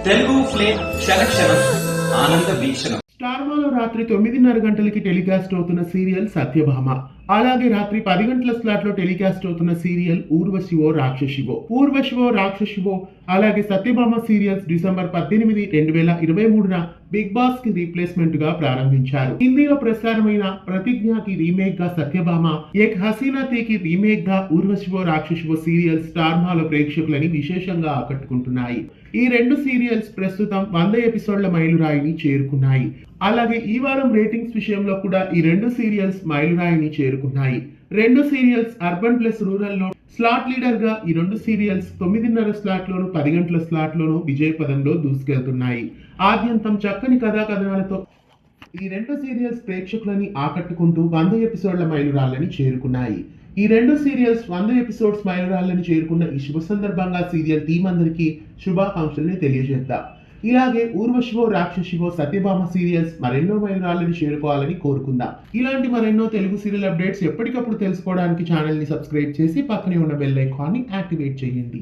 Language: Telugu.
తెలుగు ఫ్లేమ్ క్షణక్షణం ఆనంద వీక్షణం. స్టార్మాలో రాత్రి 9:30 గంటలకి టెలికాస్ట్ అవుతున్న సీరియల్ సత్యభామ. అలాగే రాత్రి 10 గంటల స్లాట్ లో టెలికాస్ట్ అవుతున్న సీరియల్ ఊర్వశివో రాక్షసివో. ఊర్వశివో రాక్షసివో అలాగే సత్యభామ సీరియల్స్ డిసెంబర్ 18, 2023న బిగ్ బాస్ కి రీప్లేస్మెంట్ గా ప్రారంభించారు. హిందీలో ప్రసారమైన ప్రతిజ్ఞకి రీమేక్ గా సత్యభామ, ఏక్ హసీనా థీకి రీమేక్ గా ఊర్వశివో రాక్షసివో సీరియల్ స్టార్మాలో ప్రేక్షకులని విశేషంగా ఆకట్టుకుంటున్నాయి. ఈ రెండు సీరియల్స్ ప్రస్తుతం 100 ఎపిసోడ్ల మైలురాయిని చేరుకున్నాయి. అలాగే ఈ వారం రేటింగ్స్ విషయంలో కూడా ఈ రెండు సీరియల్స్ మైలురాయిని చేరుకున్నాయి. రెండు సీరియల్స్ అర్బన్ ప్లస్ రూరల్ లో స్లాట్ లీడర్ గా ఈ రెండు సీరియల్స్ 9:30 స్లాట్ లోను 10 గంటల స్లాట్ లోను విజయ పదంలో దూసుకెళ్తున్నాయి. ఆద్యంతం చక్కని కథా కథనాలతో ఈ రెండు సీరియల్స్ ప్రేక్షకులని ఆకట్టుకుంటూ 100 ఎపిసోడ్ల మైలురాళ్ళని చేరుకున్నాయి. ఈ రెండు సీరియల్స్ 100 ఎపిసోడ్స్ మైలురాళ్ళని చేరుకున్న ఈ శుభ సందర్భంగా సీరియల్ టీం అందరికీ శుభాకాంక్షల్ని తెలియజేద్దాం. ఇలాగే ఊర్వశివో రాక్షసివో సత్యభామ సీరియల్స్ మరెన్నో మైలురాళ్ళని చేరుకోవాలని కోరుకుందాం. ఇలాంటి మరెన్నో తెలుగు సీరియల్ అప్డేట్స్ ఎప్పటికప్పుడు తెలుసుకోవడానికి ఛానల్ ని సబ్స్క్రైబ్ చేసి పక్కనే ఉన్న బెల్ ఐకాన్ ని యాక్టివేట్ చేయండి.